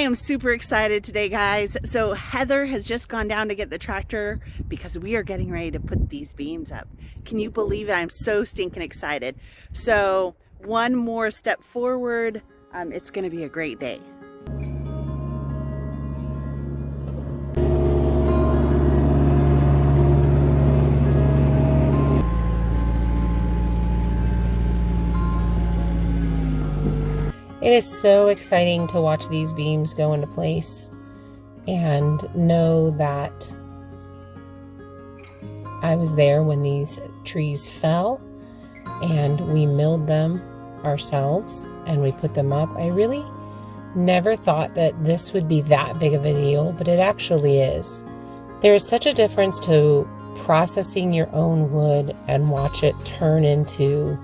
am super excited today, guys. So Heather has just gone down to get the tractor because we are getting ready to put these beams up. Can you believe it? I'm so stinking excited. So one more step forward. It's going to be a great day. It is so exciting to watch these beams go into place and know that I was there when these trees fell and we milled them ourselves and we put them up. I really never thought that this would be that big of a deal, but it actually is. There is such a difference to processing your own wood and watch it turn into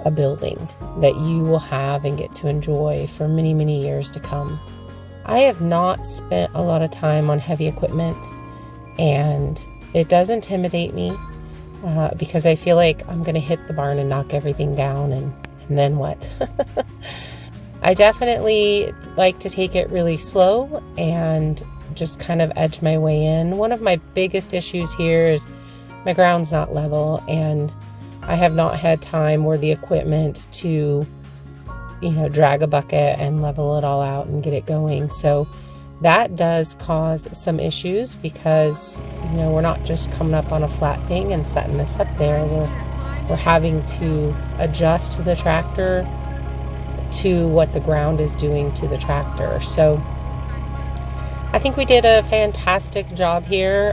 a building that you will have and get to enjoy for many, many years to come. I have not spent a lot of time on heavy equipment, and it does intimidate me because I feel like I'm going to hit the barn and knock everything down, and then what? I definitely like to take it really slow and just kind of edge my way in. One of my biggest issues here is my ground's not level, and I have not had time or the equipment to, drag a bucket and level it all out and get it going. So that does cause some issues because, we're not just coming up on a flat thing and setting this up there. We're having to adjust to the tractor to what the ground is doing to the tractor. So I think we did a fantastic job here.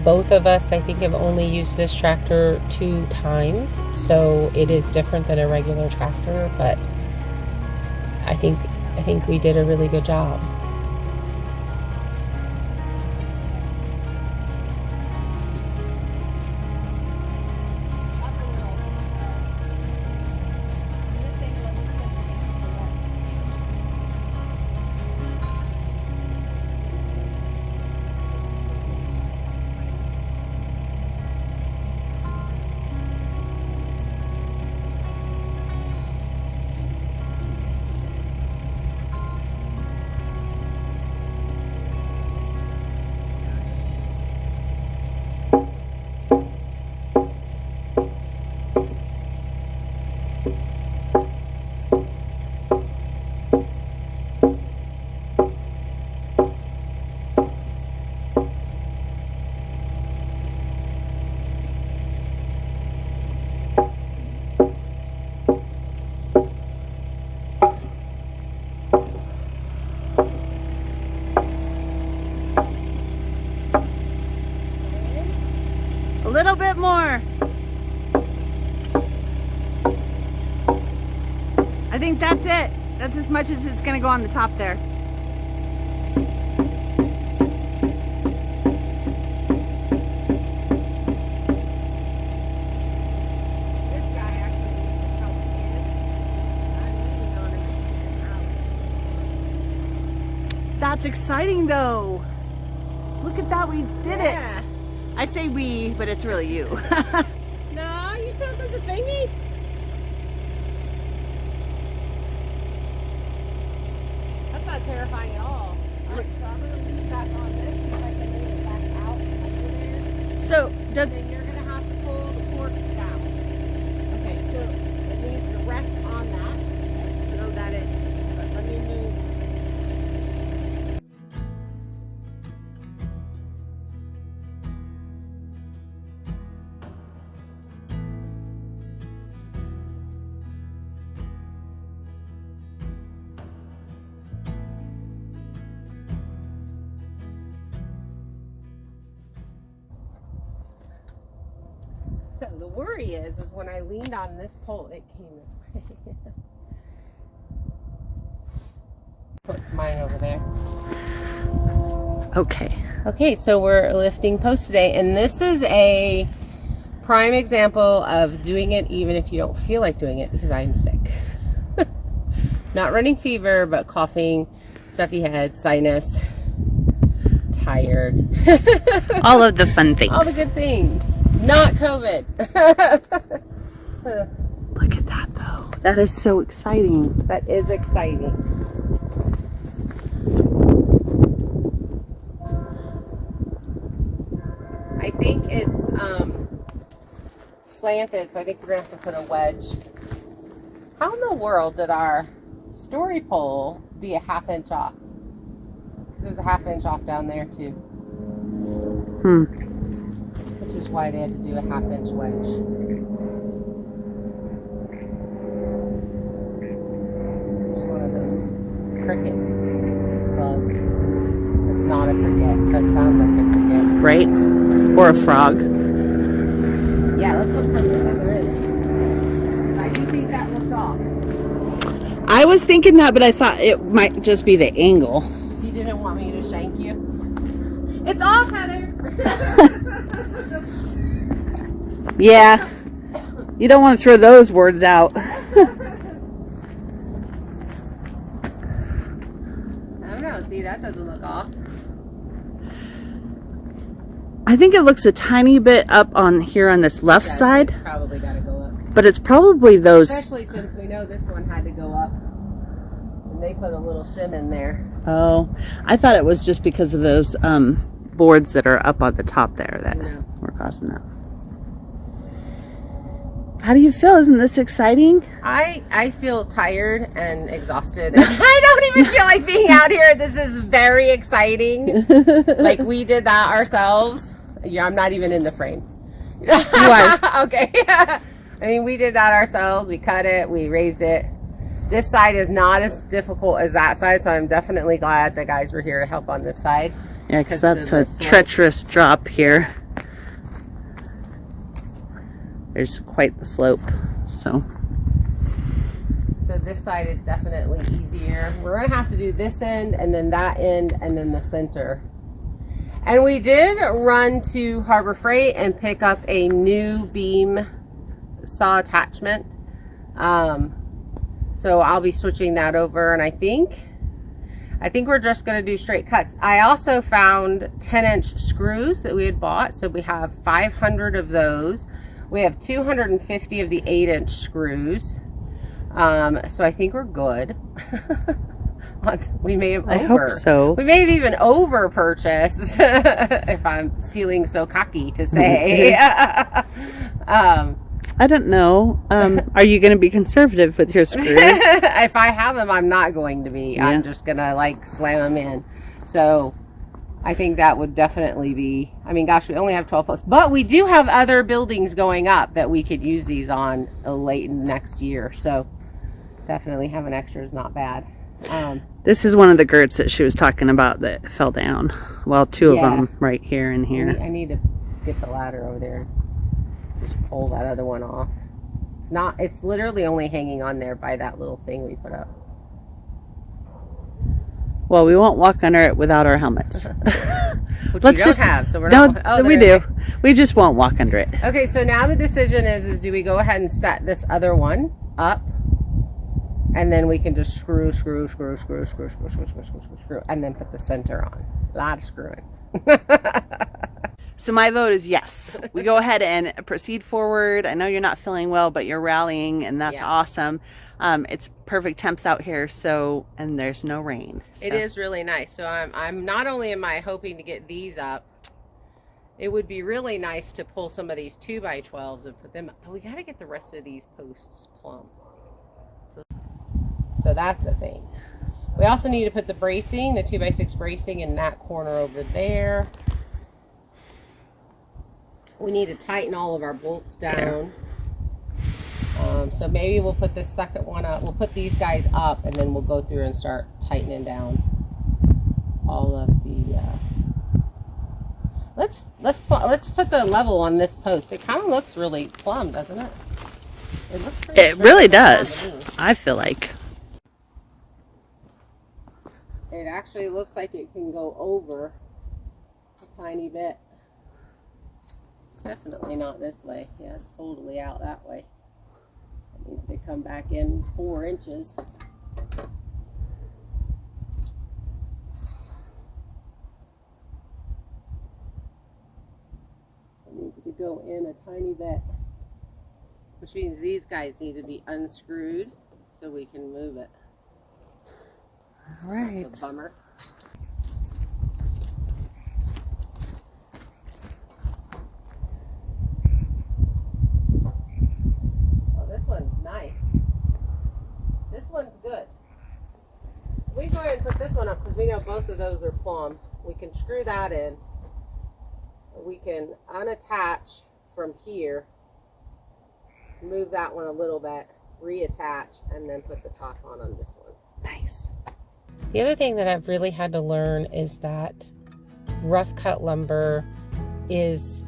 Both of us, I think, have only used this tractor 2 times, so it is different than a regular tractor, but I think we did a really good job. A little bit more. I think that's it. That's as much as it's going to go on the top there. This guy actually needs to help in. I'm leaning on him. That's exciting though. Look at that, we did it. I say we, but it's really you. No, you tilted the thingy. That's not terrifying at all. Alright, so I'm going to lean back on this so I can lean it back out under there. So, does... Then you're going to have to pull the forks down. Okay, so it needs to rest on that so that it... Let me move. So the worry is when I leaned on this pole, it came this way. Put mine over there. Okay. Okay, so we're lifting posts today, and this is a prime example of doing it even if you don't feel like doing it because I'm sick. Not running fever, but coughing, stuffy head, sinus, tired. All of the fun things. All the good things. Not COVID. Look at that though. That is so exciting. That is exciting. I think it's slanted, so I think we're gonna have to put a wedge. How in the world did our story pole be a 1/2 inch off? Because it was a 1/2 inch off down there too. Which is why they had to do a 1/2 inch wedge. It's one of those cricket bugs. It's not a cricket, but sounds like a cricket. Right? Or a frog. Yeah, let's look from this other end. I do think that looks off. I was thinking that, but I thought it might just be the angle. You didn't want me to shank you? It's off, Heather! Yeah. You don't want to throw those words out. I don't know. See, that doesn't look off. I think it looks a tiny bit up on here on this left side. It's probably got to go up. But it's probably those. Especially since we know this one had to go up. And they put a little shim in there. Oh, I thought it was just because of those boards that are up on the top there that were causing that. How do you feel? Isn't this exciting? I feel tired and exhausted. I don't even feel like being out here. This is very exciting. Like we did that ourselves. Yeah, I'm not even in the frame. Why? Okay. I mean, we did that ourselves. We cut it. We raised it. This side is not as difficult as that side, so I'm definitely glad the guys were here to help on this side. Yeah, because that's a treacherous drop here. There's quite the slope, so this side is definitely easier. We're gonna have to do this end and then that end and then the center. And we did run to Harbor Freight and pick up a new beam saw attachment. So I'll be switching that over, and I think we're just gonna do straight cuts. I also found 10-inch screws that we had bought, so we have 500 of those. We have 250 of the 8-inch screws. So I think we're good. We may have I hope so. We may have even over purchased, if I'm feeling so cocky to say. I don't know. Are you going to be conservative with your screws? If I have them, I'm not going to be. Yeah. I'm just going to like slam them in. So I think that would definitely be, I mean, gosh, we only have 12 posts, but we do have other buildings going up that we could use these on late next year. So definitely having extra is not bad. This is one of the girts that she was talking about that fell down. Well, two of them right here and here. I need to get the ladder over there. Just pull that other one off. It's literally only hanging on there by that little thing we put up. Well, we won't walk under it without our helmets. Which we don't have, so we're not. No, we do. We just won't walk under it. Okay, so now the decision is do we go ahead and set this other one up, and then we can just screw, and then put the center on. A lot of screwing. So my vote is yes. We go ahead and proceed forward. I know you're not feeling well, but you're rallying, and that's awesome. It's perfect temps out here, and there's no rain. So. It is really nice. So I'm not only am I hoping to get these up, it would be really nice to pull some of these 2x12s and put them up. But we got to get the rest of these posts plumb. So that's a thing. We also need to put the bracing, the 2x6 bracing in that corner over there. We need to tighten all of our bolts down. So maybe we'll put this second one up. We'll put these guys up, and then we'll go through and start tightening down all of the. Let's put the level on this post. It kind of looks really plumb, doesn't it? It looks pretty. It really does. I feel like. It actually looks like it can go over a tiny bit. Definitely not this way. Yeah, it's totally out that way. It needs to come back in 4 inches. It needs to go in a tiny bit. which means these guys need to be unscrewed so we can move it. All right. That's a bummer. Oh, this one's nice. This one's good. So we go ahead and put this one up because we know both of those are plumb. We can screw that in. We can unattach from here, move that one a little bit, reattach, and then put the top on this one. Nice. The other thing that I've really had to learn is that rough cut lumber is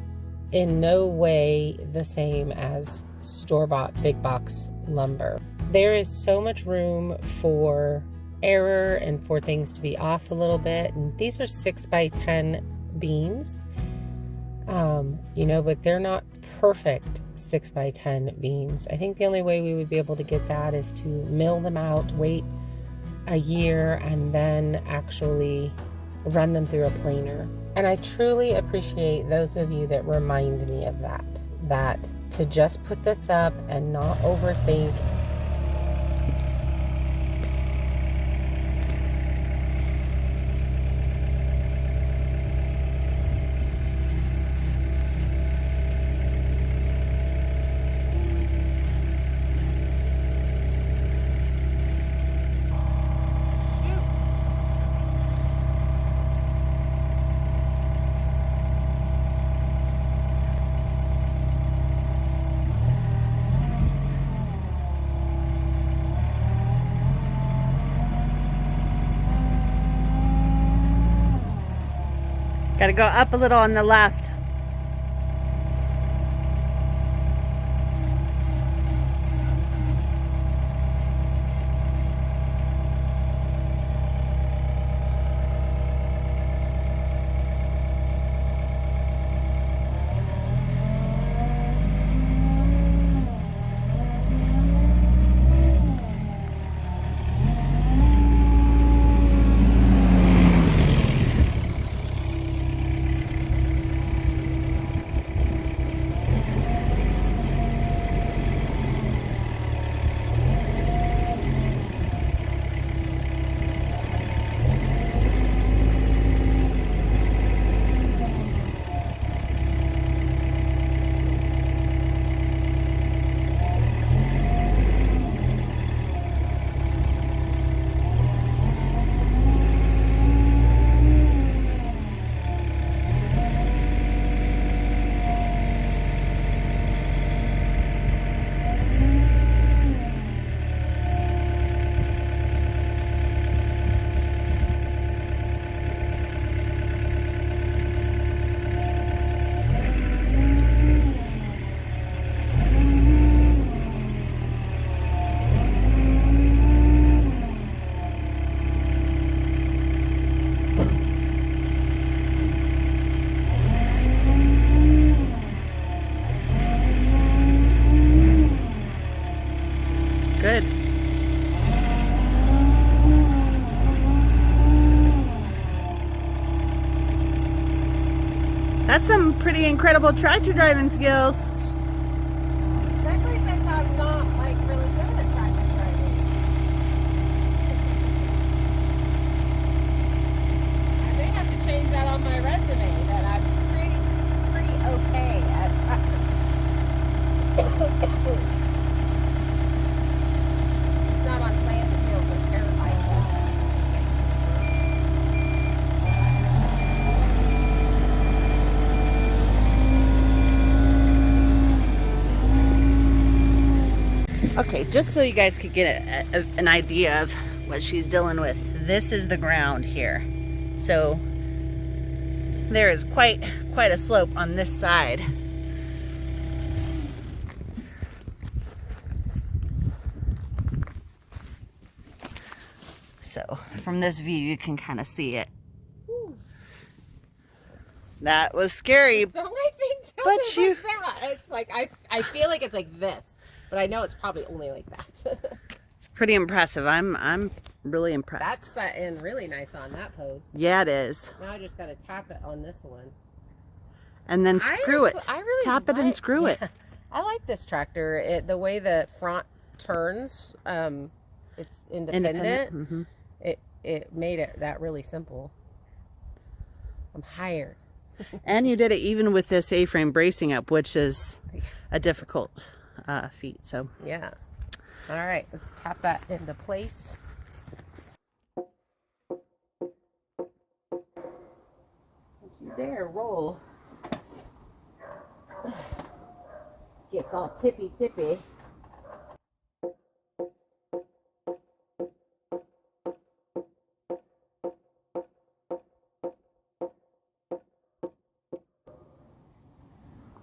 in no way the same as store-bought big box lumber. There is so much room for error and for things to be off a little bit. And these are 6x10 beams, you know, but they're not perfect 6x10 beams. I think the only way we would be able to get that is to mill them out, wait a year, and then actually run them through a planer. And I truly appreciate those of you that remind me of that to just put this up and not overthink. Got to go up a little on the left. Good. That's some pretty incredible tractor driving skills. Especially since I'm not like really good at tractor driving. I may have to change that on my resume that I'm pretty okay at tractor. It's not on slants and hills, I'm terrified of that. Okay, just so you guys could get an idea of what she's dealing with, this is the ground here. So there is quite a slope on this side. So from this view, you can kind of see it. That was scary. Don't make me tell But you like that. It's like I feel like it's like this, but I know it's probably only like that. It's pretty impressive. I'm really impressed. That's setting really nice on that post. Yeah, it is. Now I just got to tap it on this one. And then screw it. I really Tap it and screw it. I like this tractor. The way the front turns, it's independent. Mm-hmm. It made it that really simple. I'm hired. And you did it even with this A-frame bracing up, which is a difficult feat. So yeah. All right, let's tap that into place. There, roll. Gets all tippy.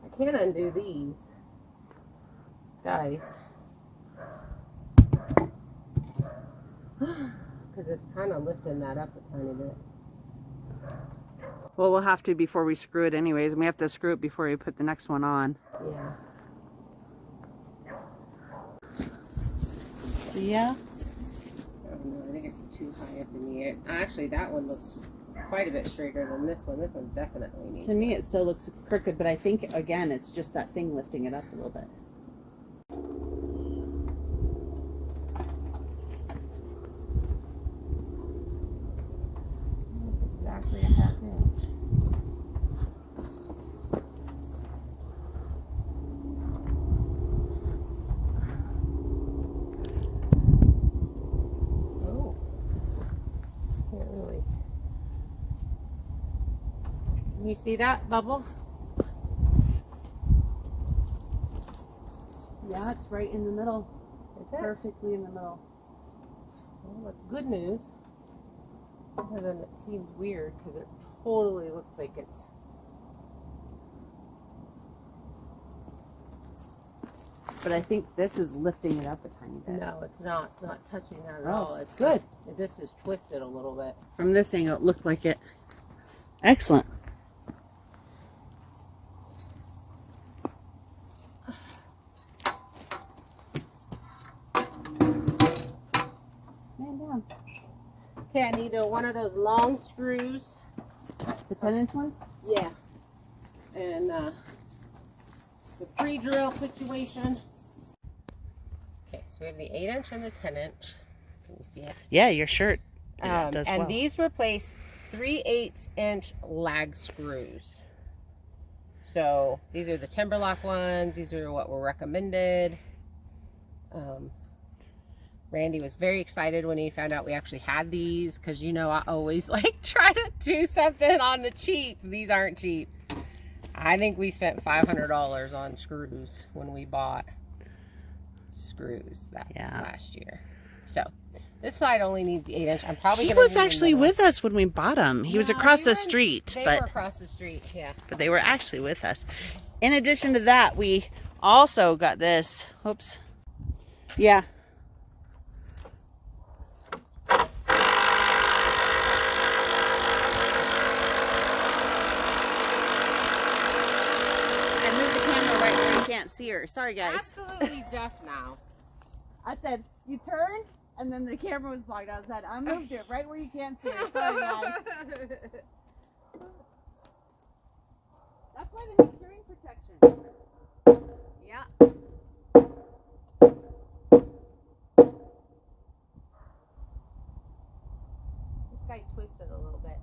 I can't undo these, guys, because it's kind of lifting that up a tiny bit. well, we'll have to before we screw it anyways, and we have to screw it before we put the next one on. Yeah. Yeah. Oh no, I think it's too high up in the air. Actually, that one looks quite a bit straighter than this one. This one definitely needs. To me, it still looks crooked, but I think again, it's just that thing lifting it up a little bit. Exactly a half inch. Oh, can't really. Can you see that bubble? Yeah, it's right in the middle. Is it? Perfectly in the middle. Well, that's good news. Other than it seems weird because it totally looks like it's. But I think this is lifting it up a tiny bit. No, it's not. It's not touching that at Oh, all. It's good. This is twisted a little bit. From this angle, it looked like it. Excellent. Man down. Okay, I need one of those long screws. The 10-inch ones? Yeah. And the pre-drill situation. Okay, so we have the 8-inch and the 10-inch. Can you see it? Yeah, your shirt does and well. these replace 3/8-inch lag screws. So these are the Timberlock ones. These are what were recommended. Randy was very excited when he found out we actually had these because, you know, I always like try to do something on the cheap. These aren't cheap. I think we spent $500 on screws when we bought screws last year. So this side only needs the 8-inch. I'm probably He was actually with us when we bought them. He was across the street. They were across the street, yeah. But they were actually with us. In addition to that, we also got this. Oops. Yeah. I moved the camera right where you can't see her. Sorry, guys. Absolutely deaf now. I said, you turned, and then the camera was blocked. I said, I moved it right where you can't see her. Sorry, guys. That's why they make hearing protection. Yeah. This guy twisted a little bit.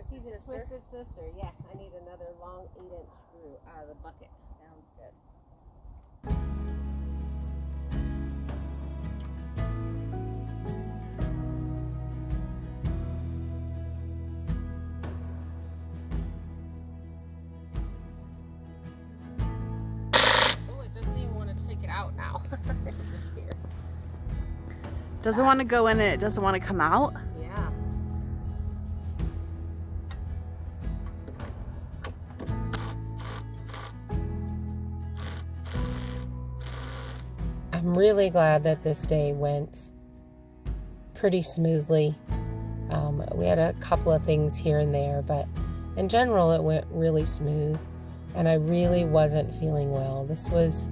He's a twisted sister. Yeah, I need another long 8-inch screw out of the bucket. Sounds good. Oh, it doesn't even want to take it out now. It's here. Doesn't want to go in and it doesn't want to come out. Yeah. I'm really glad that this day went pretty smoothly. We had a couple of things here and there, but in general it went really smooth, and I really wasn't feeling well. This was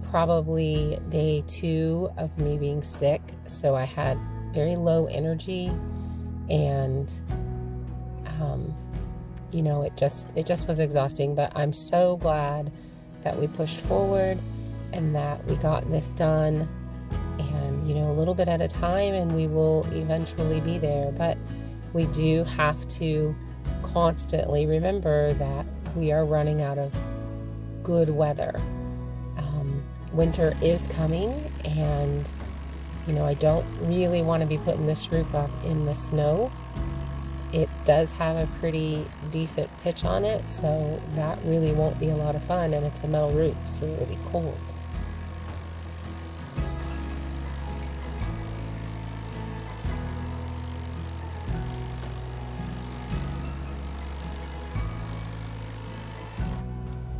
probably day 2 of me being sick, so I had very low energy, and you know, it just was exhausting. But I'm so glad that we pushed forward and that we got this done, and a little bit at a time, and we will eventually be there. But we do have to constantly remember that we are running out of good weather. Winter is coming, and I don't really want to be putting this roof up in the snow. It does have a pretty decent pitch on it, so that really won't be a lot of fun, and it's a metal roof, so it will be cold.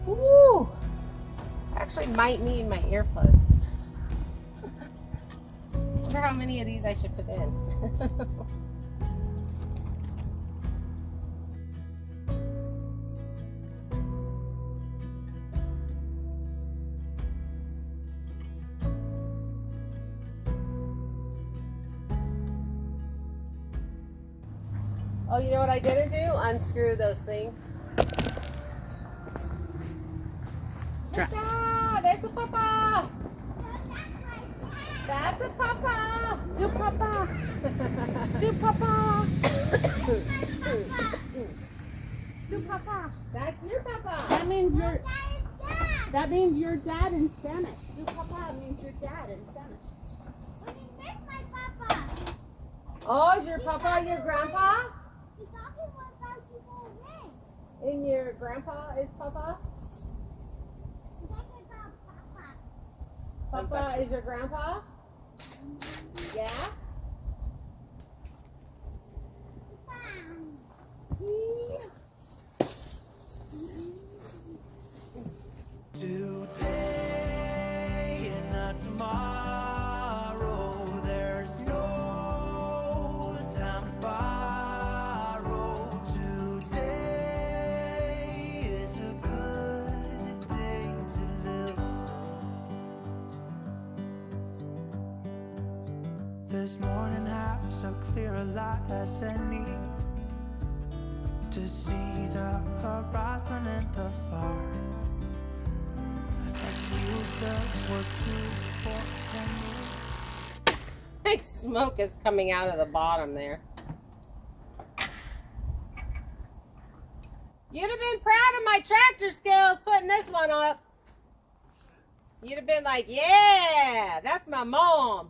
Woo! I actually might need my earplugs. I wonder how many of these I should put in. Oh, you know what I didn't do? Unscrew those things. Papa! There's a papa! That's a papa! Soup papa! Soup papa! Soup papa! That's your papa! That means your dad in Spanish. Soup papa means your dad in Spanish. That's my papa. Oh, is your papa your grandpa? He's talking about you all day. And your grandpa is papa? He's talking about papa. Papa is your grandpa? Yeah? Today and not tomorrow, there's no time to borrow. Today is a good day to live. This morning has so clear a light as any to see the horizon in the far. Like smoke is coming out of the bottom there. You'd have been proud of my tractor skills putting this one up. You'd have been like, yeah, that's my mom.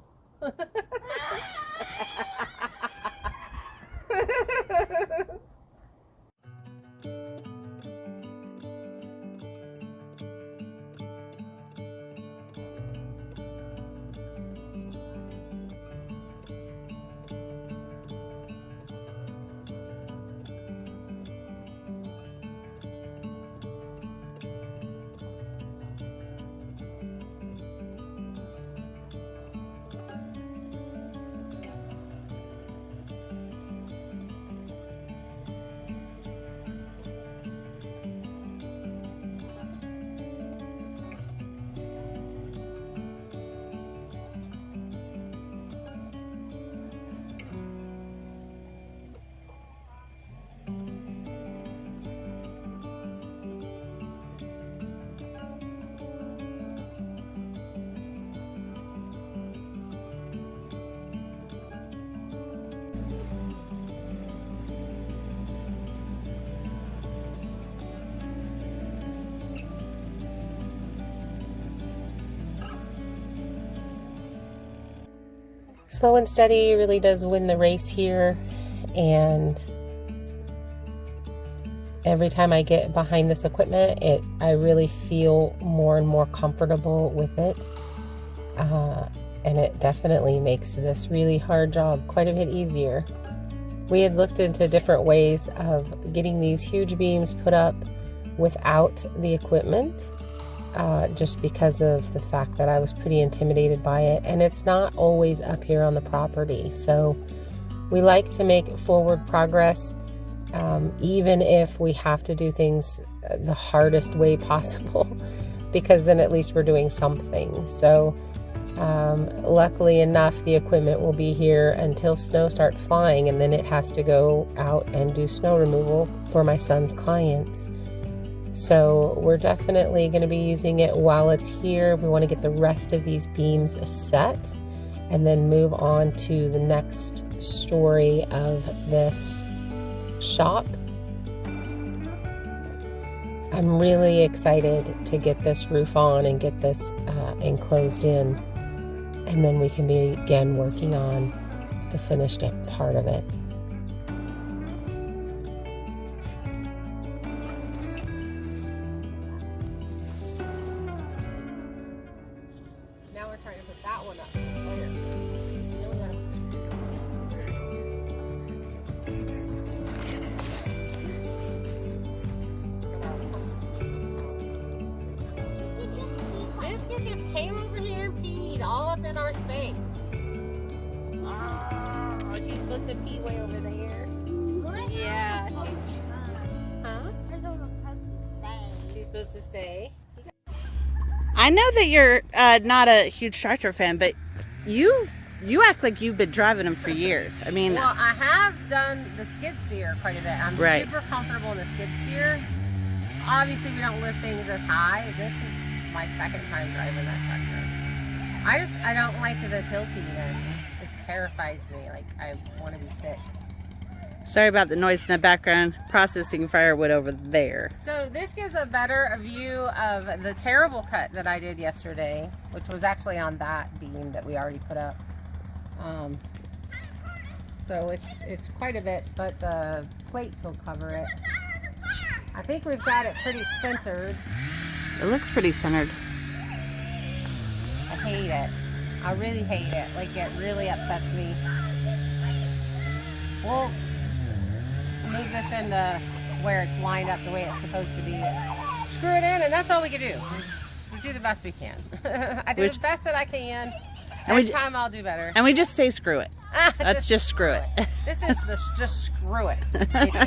Slow and steady really does win the race here, and every time I get behind this equipment, I really feel more and more comfortable with it, and it definitely makes this really hard job quite a bit easier. We had looked into different ways of getting these huge beams put up without the equipment, just because of the fact that I was pretty intimidated by it, and it's not always up here on the property. So we like to make forward progress, even if we have to do things the hardest way possible, because then at least we're doing something. So luckily enough, the equipment will be here until snow starts flying, and then it has to go out and do snow removal for my son's clients. So we're definitely going to be using it while it's here. We want to get the rest of these beams set and then move on to the next story of this shop. I'm really excited to get this roof on and get this enclosed in, and then we can begin working on the finished part of it. Now we're trying to put that one up. Biscuit just came over here and peed all up in our space. Oh, she's supposed to pee way over there. Yeah, she's... Huh? She's supposed to stay. I know that you're not a huge tractor fan, but you act like you've been driving them for years. I mean, Well, I have done the skid steer quite a bit. I'm Right. super comfortable in the skid steer. Obviously, we don't lift things as high. This is my second time driving that tractor. I don't like the tiltiness. It terrifies me. Like, I want to be sick. sorry about the noise in the background. Processing firewood over there. So this gives a better view of the terrible cut that I did yesterday, which was actually on that beam that we already put up. So it's quite a bit, but the plates will cover it. I think we've got it pretty centered. It looks pretty centered. I hate it. I really hate it. Like, it really upsets me. We'll move this into where it's lined up the way it's supposed to be. Screw it in, and that's all we can do. We do the best we can. I do the best that I can. Next time I'll do better. And we just say screw it. Let's just screw it. This is the just screw it video.